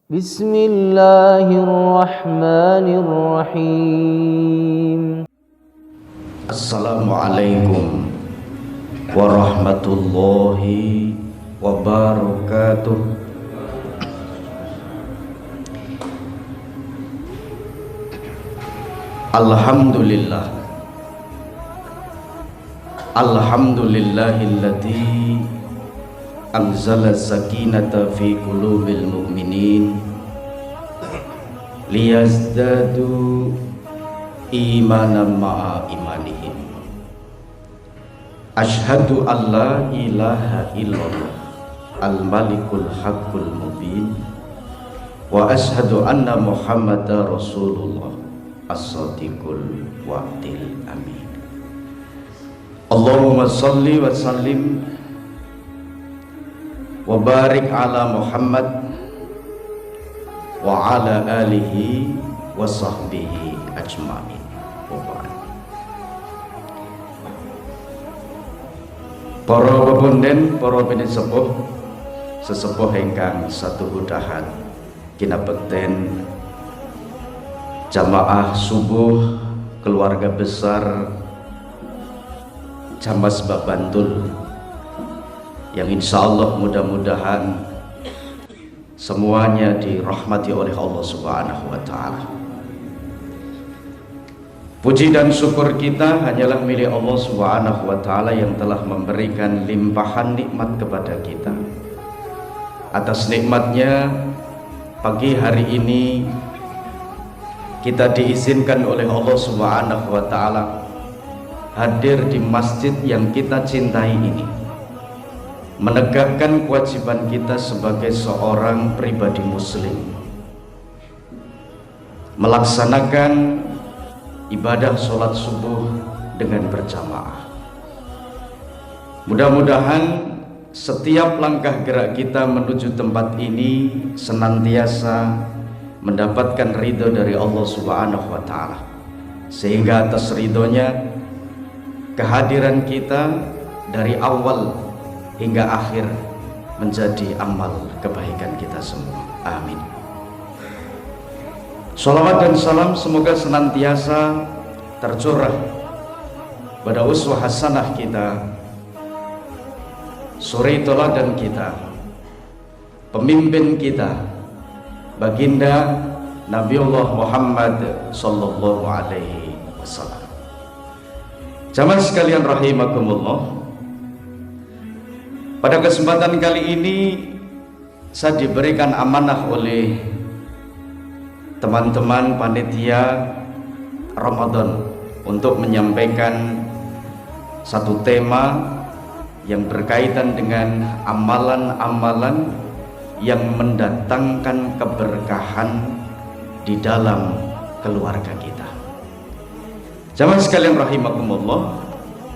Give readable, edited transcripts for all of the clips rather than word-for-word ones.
Bismillahirrahmanirrahim. Assalamualaikum warahmatullahi wabarakatuh. Alhamdulillah, alhamdulillahilladzi anzala sakinata fi qulubil mu'minin liyazdadu imanan ma'a imanihim. Ashhadu an la ilaha illallah al-malikul haqqul mubin wa ashhadu anna muhammadar rasulullah as-sadiqul wa'dil amin. Allahumma salli wa sallim wa barik ala Muhammad wa ala alihi wa sahbihi ajma'in. Para bebunden, para pinisepuh, sesepuh ingkang satu hudahan kinabekten jamaah subuh keluarga besar Jamas Babantul yang insya Allah mudah-mudahan semuanya dirahmati oleh Allah Subhanahu wa Ta'ala. Puji dan syukur kita hanyalah milik Allah Subhanahu wa Ta'ala yang telah memberikan limpahan nikmat kepada kita. Atas nikmatnya pagi hari ini kita diizinkan oleh Allah Subhanahu wa Ta'ala hadir di masjid yang kita cintai ini, menegakkan kewajiban kita sebagai seorang pribadi muslim, melaksanakan ibadah sholat subuh dengan berjamaah. Mudah-mudahan setiap langkah gerak kita menuju tempat ini senantiasa mendapatkan ridho dari Allah Subhanahu wa Ta'ala, sehingga atas ridhonya kehadiran kita dari awal hingga akhir menjadi amal kebaikan kita semua. Amin. Shalawat dan salam semoga senantiasa tercurah pada uswah hasanah kita, suri teladan kita, pemimpin kita, Baginda Nabiullah Muhammad sallallahu alaihi wasallam. Jamaah sekalian rahimakumullah, pada kesempatan kali ini saya diberikan amanah oleh teman-teman panitia Ramadan untuk menyampaikan satu tema yang berkaitan dengan amalan-amalan yang mendatangkan keberkahan di dalam keluarga kita. Jamaah sekalian rahimakumullah,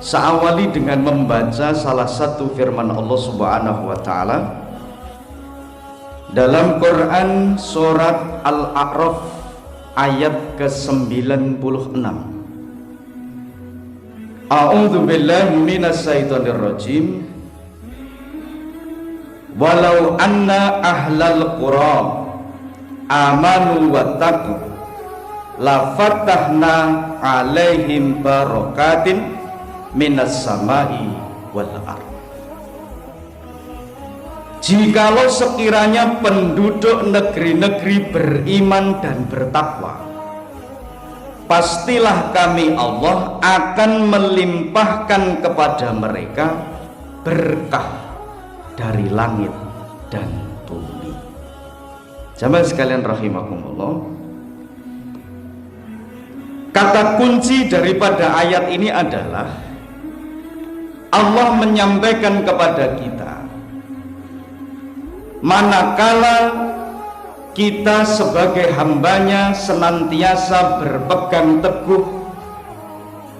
saya awali dengan membaca salah satu firman Allah Subhanahu wa Ta'ala dalam Quran surat Al-A'raf ayat ke-96. A'udzu billahi minasyaitonir rajim. Walau anna ahlal qura amanu wattaqu la fatahna alaihim barakatin minas samai wal ardh. Jikalau sekiranya penduduk negeri-negeri beriman dan bertakwa, pastilah kami Allah akan melimpahkan kepada mereka berkah dari langit dan bumi. Jamaah sekalian rahimakumullah, kata kunci daripada ayat ini adalah Allah menyampaikan kepada kita, manakala kita sebagai hambanya senantiasa berpegang teguh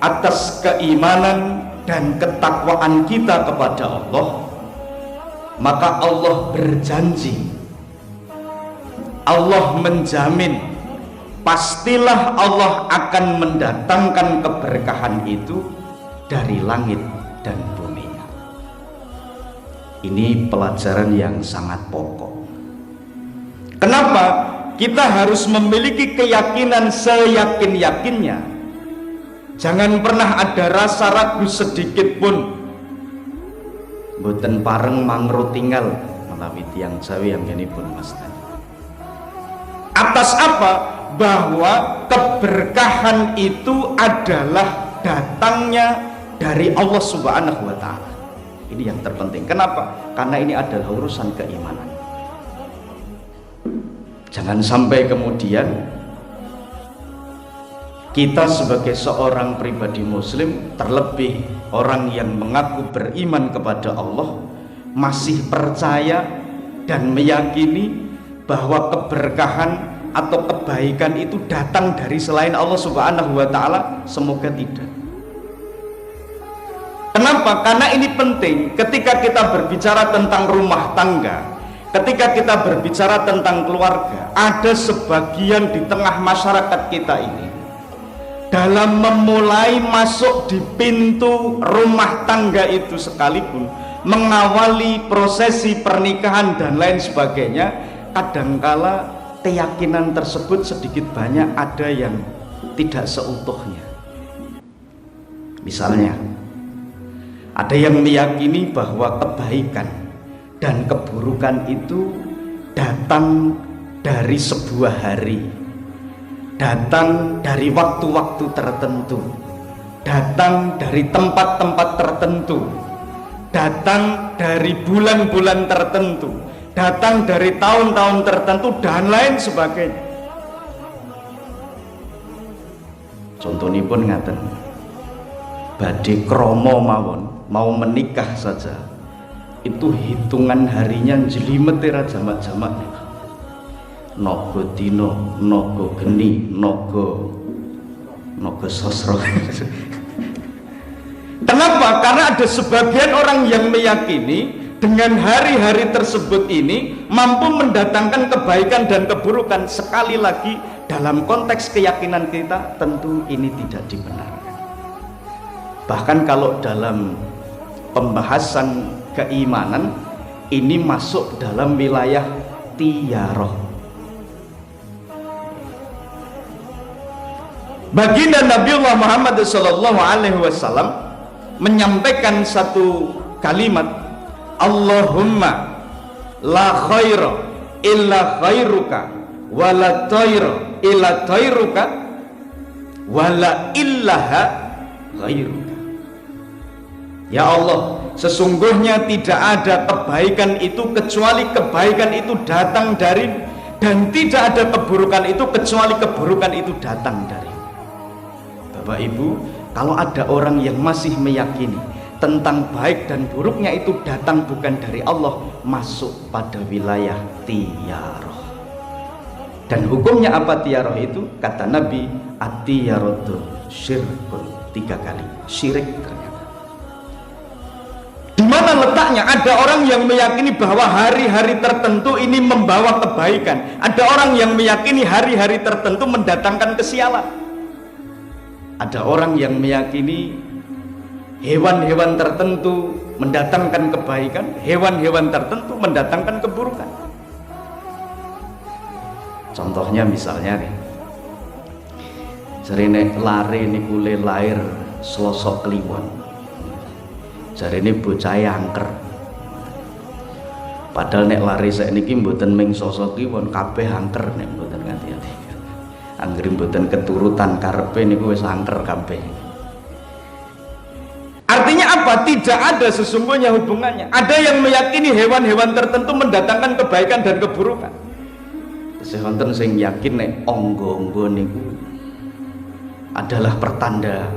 atas keimanan dan ketakwaan kita kepada Allah, maka Allah berjanji, Allah menjamin, pastilah Allah akan mendatangkan keberkahan itu dari langit dan bumi. Ini pelajaran yang sangat pokok. Kenapa? Kita harus memiliki keyakinan seyakin-yakinnya. Jangan pernah ada rasa ragu sedikit pun. Mboten pareng mangro tinggal menawi tiyang Jawi yang ini pun Mas. Atas apa? Bahwa keberkahan itu adalah datangnya dari Allah Subhanahu wa Ta'ala. Ini yang terpenting. Kenapa? Karena ini adalah urusan keimanan. Jangan sampai kemudian kita sebagai seorang pribadi muslim, terlebih orang yang mengaku beriman kepada Allah, masih percaya dan meyakini bahwa keberkahan atau kebaikan itu datang dari selain Allah Subhanahu wa Ta'ala. Semoga tidak. Kenapa? Karena ini penting ketika kita berbicara tentang rumah tangga, ketika kita berbicara tentang keluarga. Ada sebagian di tengah masyarakat kita ini, dalam memulai masuk di pintu rumah tangga itu sekalipun, mengawali prosesi pernikahan dan lain sebagainya, kadangkala keyakinan tersebut sedikit banyak ada yang tidak seutuhnya. Misalnya, ada yang meyakini bahwa kebaikan dan keburukan itu datang dari sebuah hari, datang dari waktu-waktu tertentu, datang dari tempat-tempat tertentu, datang dari bulan-bulan tertentu, datang dari tahun-tahun tertentu, dan lain sebagainya. Contohnya pun ngaten, badhe kromo mawon, mau menikah saja itu hitungan harinya jelimet era jamak-jamak, nogo dino, nogo geni, nogo sosro. Kenapa? Karena ada sebagian orang yang meyakini dengan hari-hari tersebut ini mampu mendatangkan kebaikan dan keburukan. Sekali lagi, dalam konteks keyakinan kita tentu ini tidak dibenarkan. Bahkan kalau dalam pembahasan keimanan, ini masuk dalam wilayah tiyaroh. Baginda Nabiullah Muhammad SAW menyampaikan satu kalimat, Allahumma la khaira illa khairuka wa la tayra illa tayruka wa la illaha khairuka. Ya Allah, sesungguhnya tidak ada kebaikan itu kecuali kebaikan itu datang dari, dan tidak ada keburukan itu kecuali keburukan itu datang dari. Bapak Ibu, kalau ada orang yang masih meyakini tentang baik dan buruknya itu datang bukan dari Allah, masuk pada wilayah tiyaroh. Dan hukumnya apa tiyaroh itu? Kata Nabi, at-tiyarotu syirkun, 3 kali syirik ternyata. Di mana letaknya? Ada orang yang meyakini bahwa hari-hari tertentu ini membawa kebaikan. Ada orang yang meyakini hari-hari tertentu mendatangkan kesialan. Ada orang yang meyakini hewan-hewan tertentu mendatangkan kebaikan, hewan-hewan tertentu mendatangkan keburukan. Contohnya misalnya nih, jarine lare niku le lair Selasa Kliwon, jarine bocah angker. Padahal nek lare saiki mboten ming Selasa Kliwon, kabeh angker nek mboten nganti-ati. Anggere mboten keturutan karepe niku wis angker kabeh. Artinya apa? Tidak ada sesungguhnya hubungannya. Ada yang meyakini hewan-hewan tertentu mendatangkan kebaikan dan keburukan. Saya wonten sing yakin nek angga-angga niku adalah pertanda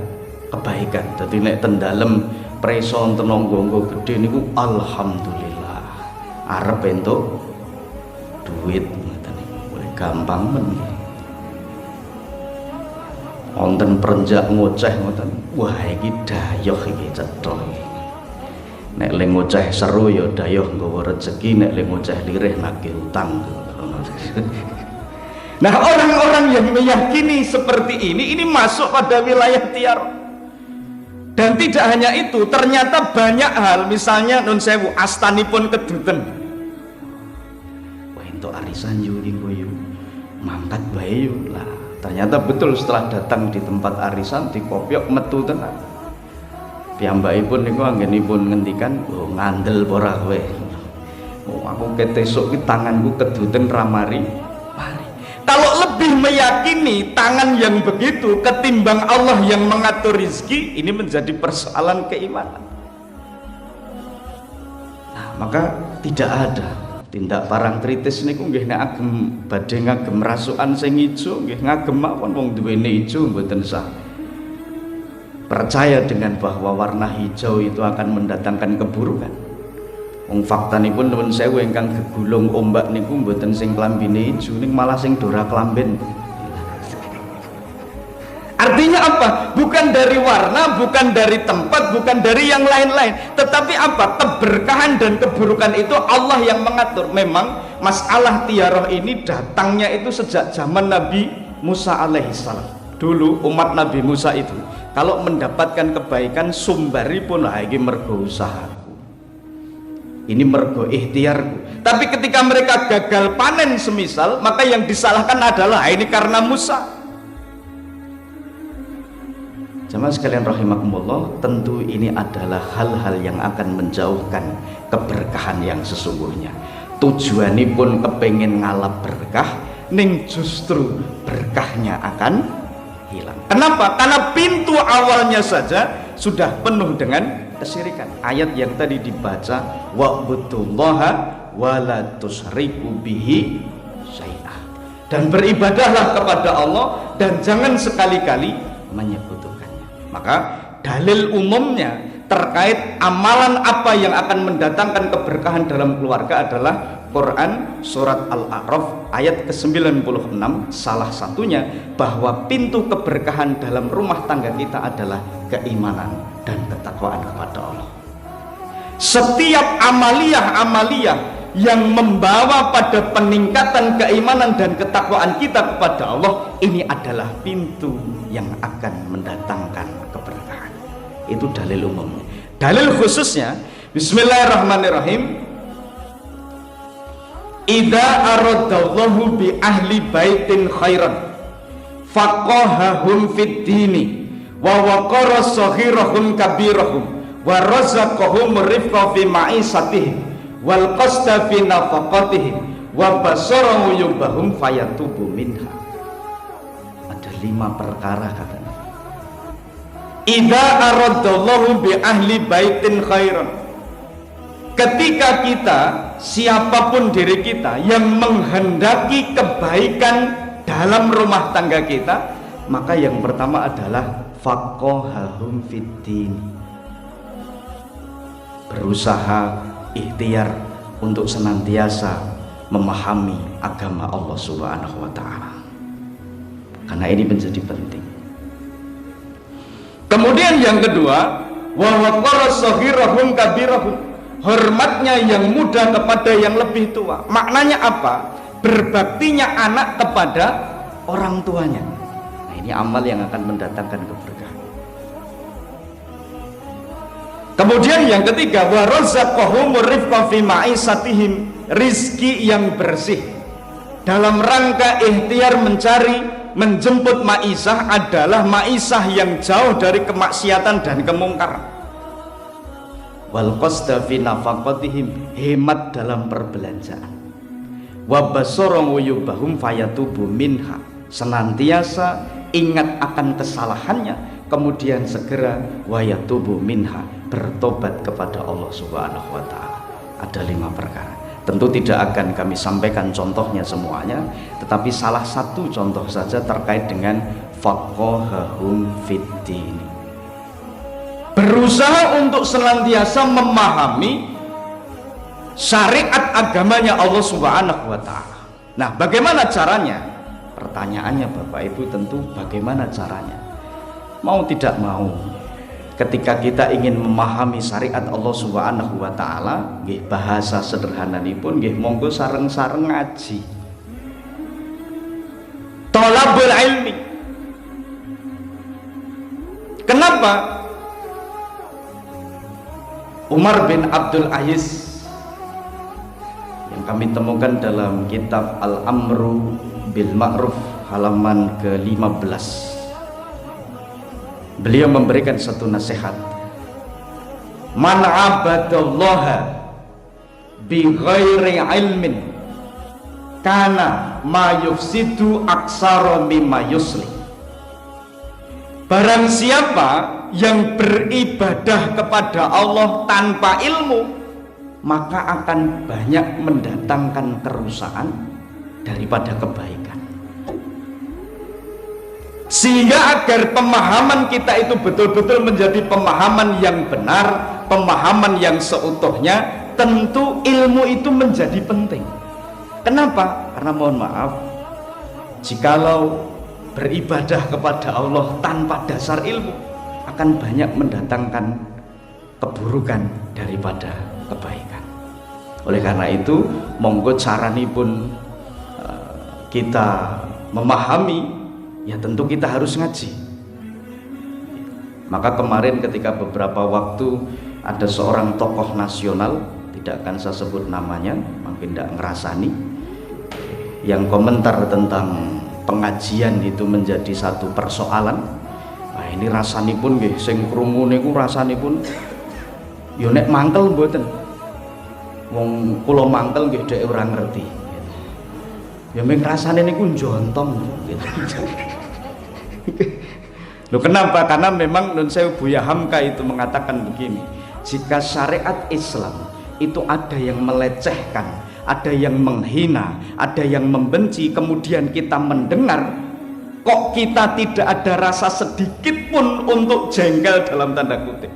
kebaikan. Dadi nek ten dalem preso wonten angga-angga gedhe niku alhamdulillah arep entuk duit ngoten niku. Gampang men. Wonten perenjak ngoceh ngoten, wah iki dayoh iki cetha iki. Nek le ngoceh seru ya dayoh nggawa rezeki, nek le ngoceh lirih nagih utang. Nah, orang-orang yang meyakini seperti ini masuk pada wilayah tiar. Dan tidak hanya itu, ternyata banyak hal, misalnya nun sewu astanipun keduten. Wah, ketok arisan yo iki yo. Mangkat bae yo lah. Ternyata betul setelah datang di tempat arisan dikopiok metu tenan. Piyambakipun niku anggenipun ngendikan, "Oh, ngandel ora kowe." Oh, aku ketesuk ki tanganku keduten ramari. Mari. Kalau lebih meyakini tangan yang begitu ketimbang Allah yang mengatur rizki, ini menjadi persoalan keimanan. Nah, maka tidak ada tindak parangtritis niku nggih nek agem badhe ngagem rasukan sing ijo nggih ngagem mawon wong duwene ijo mboten sah. Percaya dengan bahwa warna hijau itu akan mendatangkan keburukan. Wong faktanipun nuwun sewu ingkang gegulung ombak niku mboten sing klambine ijo ning malah sing dora klamben. Artinya apa? Bukan dari warna, bukan dari tempat, bukan dari yang lain-lain, tetapi apa? Keberkahan dan keburukan itu Allah yang mengatur. Memang masalah tiaroh ini datangnya itu sejak zaman Nabi Musa alaihissalam. Dulu umat Nabi Musa itu kalau mendapatkan kebaikan sumbaripun iki mergo usahaku, ini mergo ikhtiarku. Tapi ketika mereka gagal panen semisal, maka yang disalahkan adalah ini karena Musa. Jamaah sekalian rahimakumullah, tentu ini adalah hal-hal yang akan menjauhkan keberkahan yang sesungguhnya. Tujuannya pun kepengen ngalap berkah, ning justru berkahnya akan hilang. Kenapa? Karena pintu awalnya saja sudah penuh dengan kesyirikan. Ayat yang tadi dibaca, wa'budullaha wa la tusyriku bihi syai'ah. Dan beribadahlah kepada Allah dan jangan sekali-kali menyekutukan. Maka dalil umumnya terkait amalan apa yang akan mendatangkan keberkahan dalam keluarga adalah Quran surat Al-A'raf ayat ke-96, salah satunya bahwa pintu keberkahan dalam rumah tangga kita adalah keimanan dan ketakwaan kepada Allah. Setiap amaliyah-amaliyah yang membawa pada peningkatan keimanan dan ketakwaan kita kepada Allah, ini adalah pintu yang akan mendatangkan keberkahan. Itu dalil umumnya. Dalil khususnya, bismillahirrahmanirrahim, idza aradallahu bi ahli baitin khairan faqahahum fid dini wa waqara saghirahum kabirahum wa razaqahum rifqa fi ma'isatihim wal qasta fi nafaqatihim wa basara yubahum fayatubu minha. Ada 5 perkara katanya. Idza aradallahu bi ahli baitin khairan, ketika kita, siapapun diri kita yang menghendaki kebaikan dalam rumah tangga kita, maka yang pertama adalah faqahahum fiddin, berusaha ikhtiar untuk senantiasa memahami agama Allah Subhanahu wa taala. Karena ini menjadi penting. Kemudian yang kedua, wa waqara saghirahum kabirahum, hormatnya yang muda kepada yang lebih tua. Maknanya apa? Berbaktinya anak kepada orang tuanya. Nah, ini amal yang akan mendatangkan keberkahan. Kemudian yang ketiga, wa razaqahum rifqa fi ma'isatihim, rizki yang bersih. Dalam rangka ikhtiar mencari menjemput maisah adalah maisah yang jauh dari kemaksiatan dan kemungkaran. Wal qasda fi nafaqatihim, hemat dalam perbelanjaan. Wa basara yubahum fayatubu minha, senantiasa ingat akan kesalahannya kemudian segera wayatubu minha, bertobat kepada Allah Subhanahu wa taala. Ada 5 perkara. Tentu tidak akan kami sampaikan contohnya semuanya, tetapi salah satu contoh saja terkait dengan faqahahum fiddin. Berusaha untuk senantiasa memahami syariat agamanya Allah Subhanahu wa taala. Nah, bagaimana caranya? Pertanyaannya Bapak Ibu tentu bagaimana caranya? Mau tidak mau, ketika kita ingin memahami syariat Allah Subhanahu wa taala, nggih bahasa sederhananipun nggih monggo sareng-sareng ngaji. Thalabul ilmi. Kenapa? Umar bin Abdul Aziz, yang kami temukan dalam kitab Al-Amru bil Ma'ruf halaman ke-15. Beliau memberikan satu nasihat. Man abadallaha bi ghairi ilmin kana ma yufsidu aksara mimma yusli. Barang siapa yang beribadah kepada Allah tanpa ilmu, maka akan banyak mendatangkan kerusakan daripada kebaikan. Sehingga agar pemahaman kita itu betul-betul menjadi pemahaman yang benar, pemahaman yang seutuhnya, tentu ilmu itu menjadi penting. Kenapa? Karena mohon maaf, jikalau beribadah kepada Allah tanpa dasar ilmu, akan banyak mendatangkan keburukan daripada kebaikan. Oleh karena itu, monggo caranipun kita memahami, ya tentu kita harus ngaji. Maka kemarin ketika beberapa waktu ada seorang tokoh nasional, tidak akan saya sebut namanya, mungkin tidak ngerasani, yang komentar tentang pengajian itu menjadi satu persoalan. Nah, ini rasanipun nggih, sing krungu niku rasanipun yo nek mangkel mboten. Wong kula mangkel nggih dhek ora ngerti. Ya ming rasane niku njontong gitu. Loh kenapa? Karena memang Nun Sewu Buya Hamka itu mengatakan begini, jika syariat Islam itu ada yang melecehkan, ada yang menghina, ada yang membenci, kemudian kita mendengar, kok kita tidak ada rasa sedikit pun untuk jengkel dalam tanda kutip,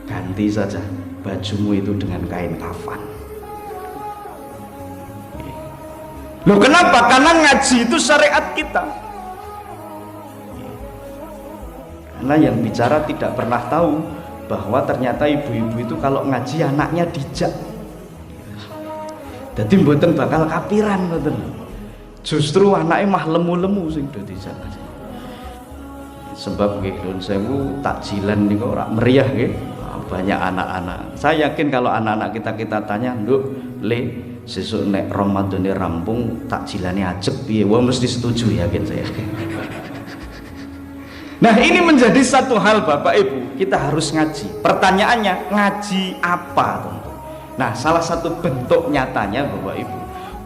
ganti saja bajumu itu dengan kain kafan. Loh kenapa? Karena ngaji itu syariat kita. Karena yang bicara tidak pernah tahu bahwa ternyata ibu-ibu itu kalau ngaji anaknya dijak. Jadi mboten bakal kapiran mboten. Justru anaknya mah lemu-lemu sing do dijak. Sebab nggih Nun Sewu takjilan niku ora meriah nggih. Banyak anak-anak. Saya yakin kalau anak-anak kita tanya, "Nduk, Le, sesuk nek Ramadhane rampung takjilane ajeg piye?" Wah mesti setuju, yakin saya. Nah, ini menjadi satu hal Bapak Ibu, kita harus ngaji. Pertanyaannya, ngaji apa tentu? Nah, salah satu bentuk nyatanya Bapak Ibu,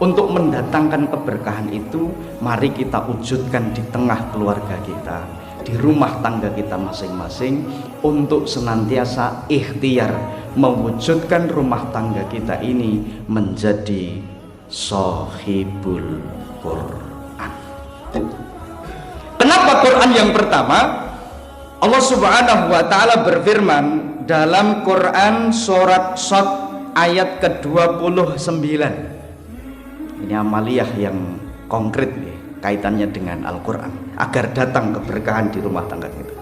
untuk mendatangkan keberkahan itu, mari kita wujudkan di tengah keluarga kita, di rumah tangga kita masing-masing, untuk senantiasa ikhtiar mewujudkan rumah tangga kita ini menjadi shahibul Quran. Kenapa Quran yang pertama? Allah Subhanahu wa taala berfirman dalam Quran surat Shad ayat ke-29. Ini amaliyah yang konkret ya, kaitannya dengan Al-Quran, agar datang keberkahan di rumah tangga kita.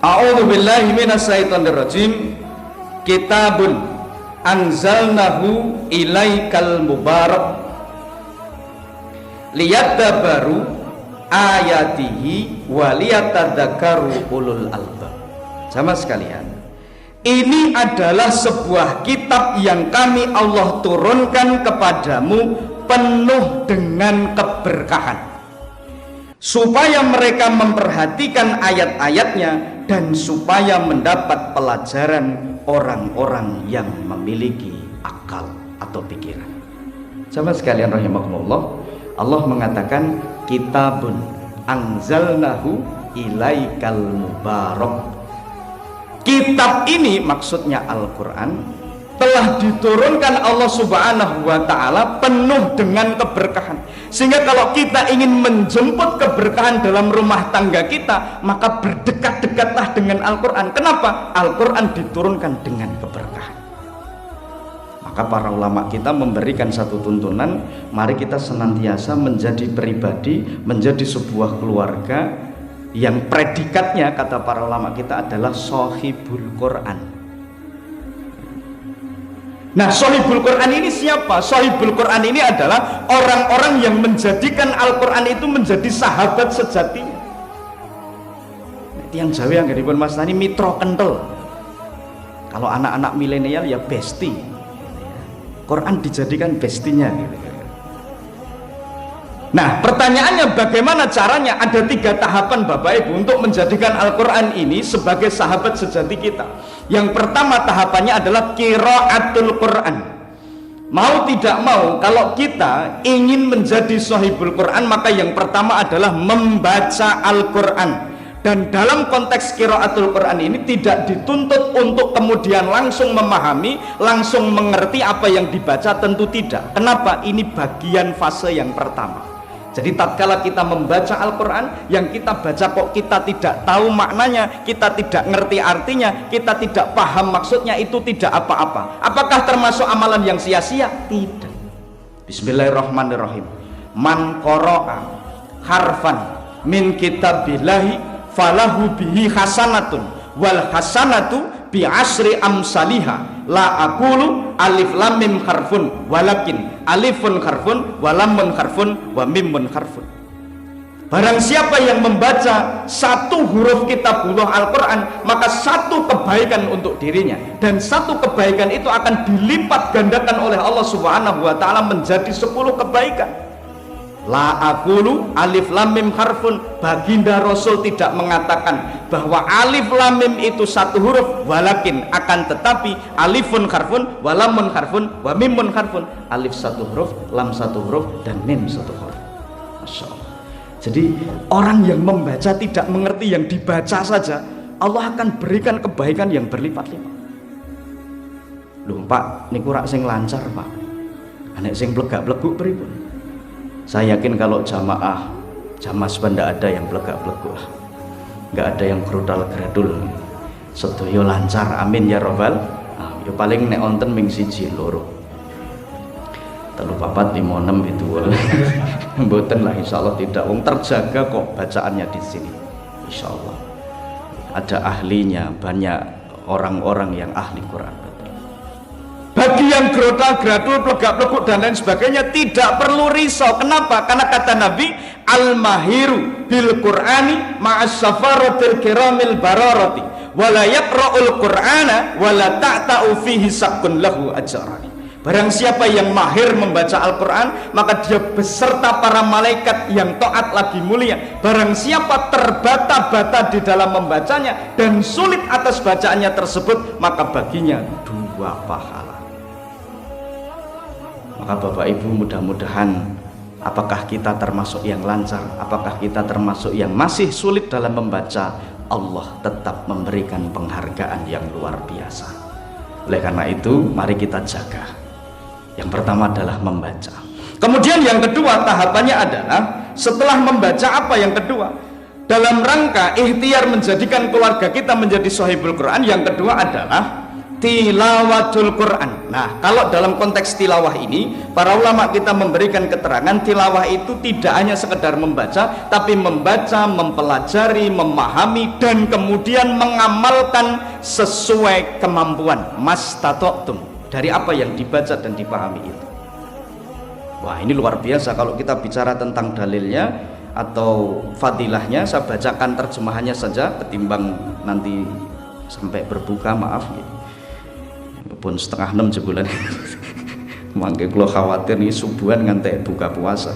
A'udzu billahi minasyaitonir rajim. Kitabun anzalnahu ilaikal mubarak liyadabbaru ayatihi waliyatadzakaru ulul albab. Sama sekalian, ini adalah sebuah kitab yang kami Allah turunkan kepadamu penuh dengan keberkahan, supaya mereka memperhatikan ayat-ayatnya dan supaya mendapat pelajaran orang-orang yang memiliki akal atau pikiran. Sama sekalian rahimakumullah, Allah mengatakan kitabun anzalnahu ilaikal mubarak. Kitab ini maksudnya Al-Quran telah diturunkan Allah Subhanahu wa ta'ala penuh dengan keberkahan, sehingga kalau kita ingin menjemput keberkahan dalam rumah tangga kita, maka berdekat-dekatlah dengan Al-Quran. Kenapa? Al-Quran diturunkan dengan keberkahan. Maka para ulama kita memberikan satu tuntunan, mari kita senantiasa menjadi pribadi, menjadi sebuah keluarga yang predikatnya, kata para ulama kita, adalah shahibul Quran. Nah, shahibul Quran ini siapa? Shahibul Quran ini adalah orang-orang yang menjadikan Al-Quran itu menjadi sahabat sejatinya. Yang Jawa yang dipun Mas Tani mitra kental. Kalau anak-anak milenial ya bestie. Quran dijadikan bestinya gitu. Nah, pertanyaannya bagaimana caranya? Ada 3 tahapan Bapak Ibu untuk menjadikan Al-Quran ini sebagai sahabat sejati kita. Yang pertama tahapannya adalah qiraatul Quran. Mau tidak mau, kalau kita ingin menjadi sahibul Quran, maka yang pertama adalah membaca Al-Quran. Dan dalam konteks qiraatul Quran ini tidak dituntut untuk kemudian langsung memahami, langsung mengerti apa yang dibaca, tentu tidak. Kenapa? Ini bagian fase yang pertama. Jadi tatkala kita membaca Al-Quran, yang kita baca kok kita tidak tahu maknanya, kita tidak ngerti artinya, kita tidak paham maksudnya, itu tidak apa-apa. Apakah termasuk amalan yang sia-sia? Tidak. Bismillahirrahmanirrahim. Man qara'a harfan min kitabillahi falahu bihi hasanatun wal hasanatu bi asri amsaliha la aqulu alif lam mim harfun walakin alifun harfun walamun harfun wa mimun harfun. Barang siapa yang membaca 1 huruf kitabullah Al-Quran, maka 1 kebaikan untuk dirinya, dan 1 kebaikan itu akan dilipat gandakan oleh Allah Subhanahu wa ta'ala menjadi 10 kebaikan. La aqulu alif lam mim harfun. Baginda Rasul tidak mengatakan bahwa alif lam mim itu 1 huruf, walakin akan tetapi alifun harfun, walamun harfun, wa mimun harfun. Alif 1 huruf, lam 1 huruf, dan mim 1 huruf. Masya Allah. Jadi orang yang membaca tidak mengerti yang dibaca saja, Allah akan berikan kebaikan yang berlipat-lipat. Loh Pak, niku rak sing lancar Pak, anek sing blegak-bleguk pripun? Saya yakin kalau jamaah tidak ada yang belegak-beleguk, nggak ada yang gerudal-geradul, sedoyo lancar, amin ya robbal. Ya paling nek onten ming 1 loro 3 4 5 6 itu mboten lah, insyaallah tidak. Wong terjaga kok bacaannya di sini, insyaallah. Ada ahlinya, banyak orang-orang yang ahli Quran. Bagi yang gerudal-geradul, plegak-pleguk dan lain sebagainya tidak perlu risau. Kenapa? Karena kata Nabi, al-mahiru bil Qur'ani ma'as safaratil kiramil bararati wala yaqra'ul Qur'ana wala ta'ta'u fihi sakkun lahu ajrani. Barang siapa yang mahir membaca Al-Quran, maka dia beserta para malaikat yang taat lagi mulia. Barang siapa terbata-bata di dalam membacanya dan sulit atas bacaannya tersebut, maka baginya 2 pahala. Maka Bapak Ibu, mudah-mudahan apakah kita termasuk yang lancar, apakah kita termasuk yang masih sulit dalam membaca, Allah tetap memberikan penghargaan yang luar biasa. Oleh karena itu mari kita jaga. Yang pertama adalah membaca. Kemudian yang kedua tahapannya adalah setelah membaca apa yang kedua? Dalam rangka ikhtiar menjadikan keluarga kita menjadi sahibul Quran, yang kedua adalah tilawatul Quran. Nah, kalau dalam konteks tilawah ini, para ulama kita memberikan keterangan tilawah itu tidak hanya sekedar membaca, tapi membaca, mempelajari, memahami, dan kemudian mengamalkan sesuai kemampuan, mastata'tum, dari apa yang dibaca dan dipahami itu. Wah, ini luar biasa. Kalau kita bicara tentang dalilnya atau fadilahnya, saya bacakan terjemahannya saja ketimbang nanti sampai berbuka, maaf gitu. Pun 5:30 jebulan mangke kula khawatir nih subuhan ngantek buka puasa.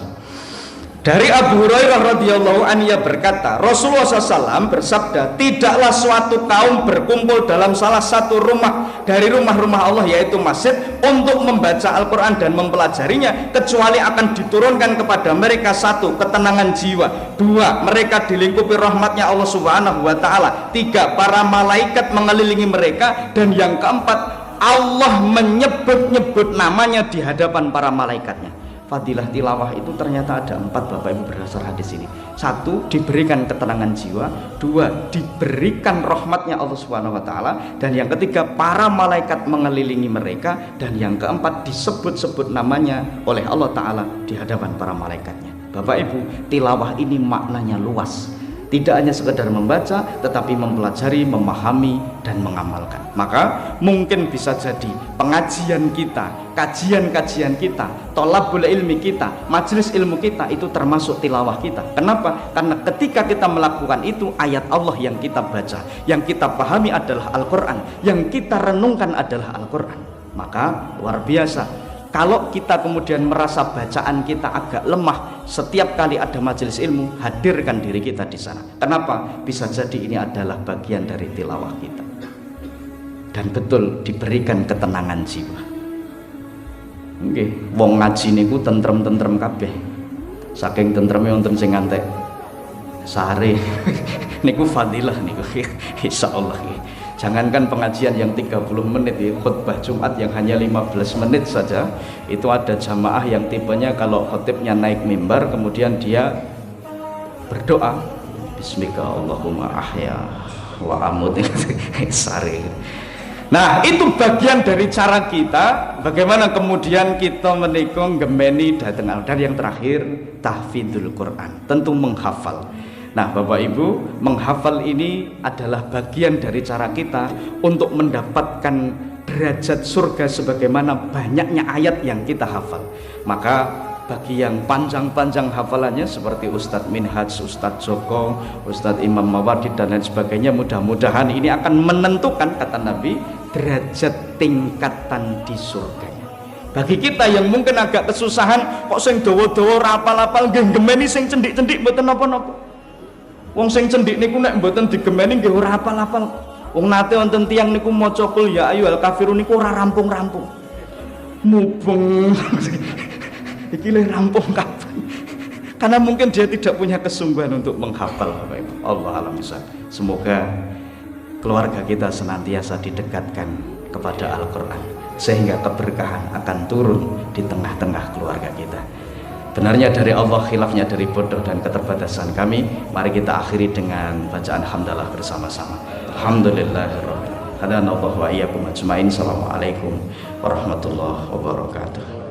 Dari Abu Hurairah radhiyallahu anhu berkata, Rasulullah SAW bersabda, tidaklah suatu kaum berkumpul dalam salah satu rumah dari rumah-rumah Allah, yaitu masjid, untuk membaca Al-Quran dan mempelajarinya, kecuali akan diturunkan kepada mereka 1, ketenangan jiwa, 2, mereka dilingkupi rahmatnya Allah Subhanahu wa ta'ala, 3, para malaikat mengelilingi mereka, dan yang keempat, Allah menyebut-nyebut namanya di hadapan para malaikatnya. Fadilah tilawah itu ternyata ada 4 Bapak Ibu berdasar hadis ini. 1, diberikan ketenangan jiwa. 2, diberikan rahmatnya Allah Subhanahu wa ta'ala. Dan yang ketiga, para malaikat mengelilingi mereka. Dan yang keempat, disebut-sebut namanya oleh Allah ta'ala di hadapan para malaikatnya. Bapak Ibu, tilawah ini maknanya luas. Tidak hanya sekedar membaca, tetapi mempelajari, memahami, dan mengamalkan. Maka mungkin bisa jadi pengajian kita, kajian-kajian kita, tolabul ilmi kita, majelis ilmu kita, itu termasuk tilawah kita. Kenapa? Karena ketika kita melakukan itu, ayat Allah yang kita baca, yang kita pahami adalah Al-Quran, yang kita renungkan adalah Al-Quran. Maka luar biasa, Kalau kita kemudian merasa bacaan kita agak lemah, setiap kali ada majelis ilmu, hadirkan diri kita di sana. Kenapa? Bisa jadi ini adalah bagian dari tilawah kita. Dan betul diberikan ketenangan jiwa. Nggih, wong ngaji niku tentrem-tentrem kabeh. Saking tentreme wonten sing ngantek sehari niku fadilah niku insyaallah. Jangankan pengajian yang 30 menit ya, khutbah Jumat yang hanya 15 menit saja, itu ada jamaah yang tipenya kalau khotibnya naik mimbar kemudian dia berdoa bismika Allahumma ahya wa amut sari. Nah, itu bagian dari cara kita bagaimana kemudian kita menikung gemeni datang. Dan yang terakhir, tahfidzul Quran, tentu menghafal. Nah, Bapak Ibu, menghafal ini adalah bagian dari cara kita untuk mendapatkan derajat surga sebagaimana banyaknya ayat yang kita hafal. Maka bagi yang panjang-panjang hafalannya seperti Ustadz Minhaj, Ustadz Joko, Ustadz Imam Mawardi dan lain sebagainya, mudah-mudahan ini akan menentukan, kata Nabi, derajat tingkatan di surganya. Bagi kita yang mungkin agak kesusahan, kok sing dawa-dawa rapal-rapal nggih gemeni sing cendik-cendik mboten napa-napa. Wong sing cendik niku nek mboten digemeni nggih ora apal-apal. Wong nate wonten tiyang niku maca qul ya ayyuhal kafirun niku ora rampung-rampung. Mubeng. Iki le rampung kapan? Karena mungkin dia tidak punya kesungguhan untuk menghafal, Bapak Ibu. Allah alam bisa. Semoga keluarga kita senantiasa didekatkan kepada Al-Qur'an sehingga keberkahan akan turun di tengah-tengah keluarga kita. Benarnya dari Allah, khilafnya dari bodoh dan keterbatasan kami. Mari kita akhiri dengan bacaan hamdalah bersama-sama. Alhamdulillahirabbil alamin. Hadanallahu wa iyyakum ajmain. Assalamualaikum warahmatullahi wabarakatuh.